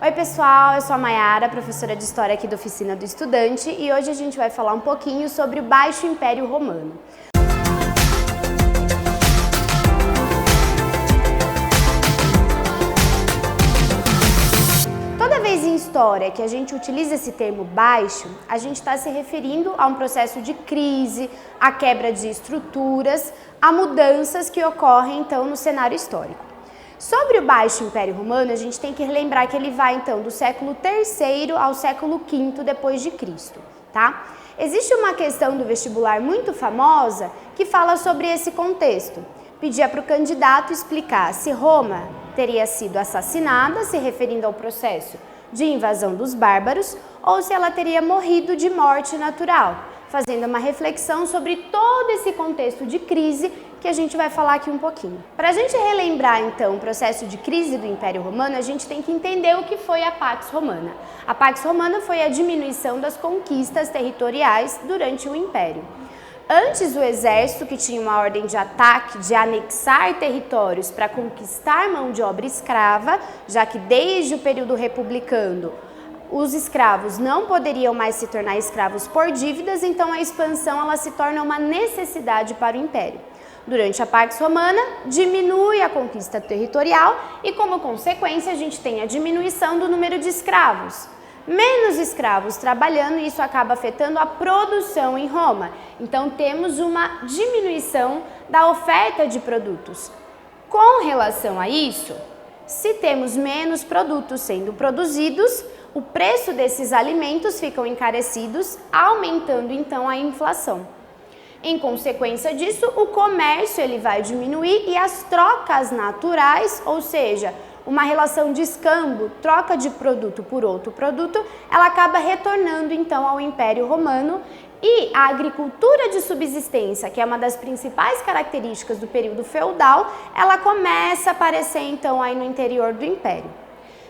Oi pessoal, eu sou a Mayara, professora de História aqui da Oficina do Estudante, e hoje a gente vai falar um pouquinho sobre o Baixo Império Romano. Toda vez em história que a gente utiliza esse termo baixo, a gente está se referindo a um processo de crise, a quebra de estruturas, a mudanças que ocorrem então no cenário histórico. Sobre o Baixo Império Romano, a gente tem que lembrar que ele vai então do século III ao século V depois de Cristo, tá? Existe uma questão do vestibular muito famosa que fala sobre esse contexto. Pedia para o candidato explicar se Roma teria sido assassinada, se referindo ao processo de invasão dos bárbaros, ou se ela teria morrido de morte natural, fazendo uma reflexão sobre todo esse contexto de crise que a gente vai falar aqui um pouquinho. Para a gente relembrar então o processo de crise do Império Romano, a gente tem que entender o que foi a Pax Romana. A Pax Romana foi a diminuição das conquistas territoriais durante o Império. Antes, o exército, que tinha uma ordem de ataque, de anexar territórios para conquistar mão de obra escrava, já que desde o período republicano os escravos não poderiam mais se tornar escravos por dívidas, então a expansão ela se torna uma necessidade para o Império. Durante a Pax Romana, diminui a conquista territorial e, como consequência, a gente tem a diminuição do número de escravos. Menos escravos trabalhando, e isso acaba afetando a produção em Roma. Então, temos uma diminuição da oferta de produtos. Com relação a isso, se temos menos produtos sendo produzidos, o preço desses alimentos ficam encarecidos, aumentando então a inflação. Em consequência disso, o comércio ele vai diminuir e as trocas naturais, ou seja, uma relação de escambo, troca de produto por outro produto, ela acaba retornando então ao Império Romano, e a agricultura de subsistência, que é uma das principais características do período feudal, ela começa a aparecer então aí no interior do Império.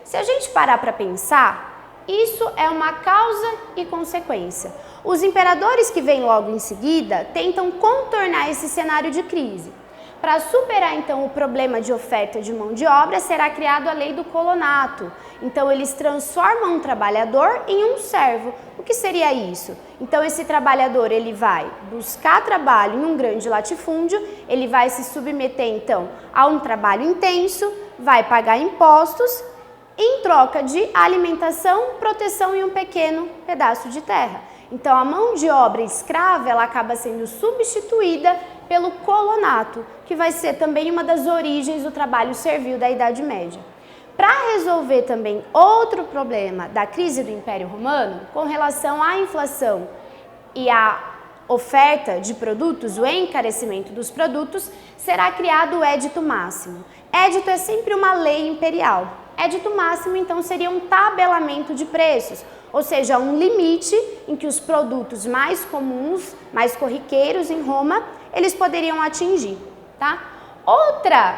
Se a gente parar para pensar, isso é uma causa e consequência. Os imperadores que vêm logo em seguida tentam contornar esse cenário de crise. Para superar então o problema de oferta de mão de obra, será criado a lei do colonato. Então eles transformam um trabalhador em um servo. O que seria isso? Então esse trabalhador ele vai buscar trabalho em um grande latifúndio, ele vai se submeter então a um trabalho intenso, vai pagar impostos, em troca de alimentação, proteção e um pequeno pedaço de terra. Então a mão de obra escrava ela acaba sendo substituída pelo colonato, que vai ser também uma das origens do trabalho servil da Idade Média. Para resolver também outro problema da crise do Império Romano, com relação à inflação e à oferta de produtos, o encarecimento dos produtos, será criado o Édito Máximo. Édito é sempre uma lei imperial. Édito Máximo, então, seria um tabelamento de preços, ou seja, um limite em que os produtos mais comuns, mais corriqueiros em Roma, eles poderiam atingir, tá? Outra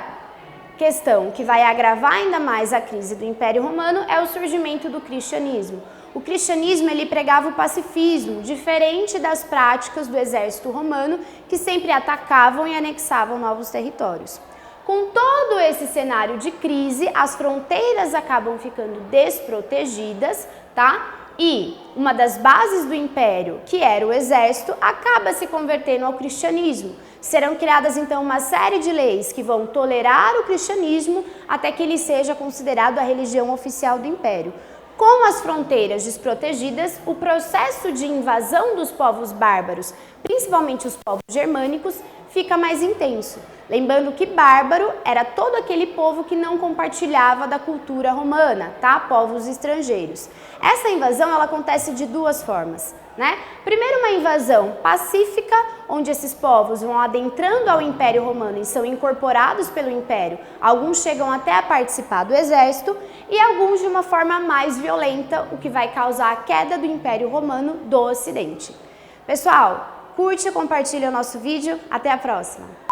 questão que vai agravar ainda mais a crise do Império Romano é o surgimento do cristianismo. O cristianismo ele pregava o pacifismo, diferente das práticas do exército romano, que sempre atacavam e anexavam novos territórios. Com todo esse cenário de crise, as fronteiras acabam ficando desprotegidas, tá? E uma das bases do império, que era o exército, acaba se convertendo ao cristianismo. Serão criadas então uma série de leis que vão tolerar o cristianismo até que ele seja considerado a religião oficial do império. Com as fronteiras desprotegidas, o processo de invasão dos povos bárbaros, principalmente os povos germânicos, fica mais intenso. Lembrando que bárbaro era todo aquele povo que não compartilhava da cultura romana, tá? Povos estrangeiros. Essa invasão ela acontece de duas formas, né? Primeiro, uma invasão pacífica, onde esses povos vão adentrando ao Império Romano e são incorporados pelo Império. Alguns chegam até a participar do exército e alguns de uma forma mais violenta, o que vai causar a queda do Império Romano do Ocidente. Pessoal, curte e compartilha o nosso vídeo. Até a próxima!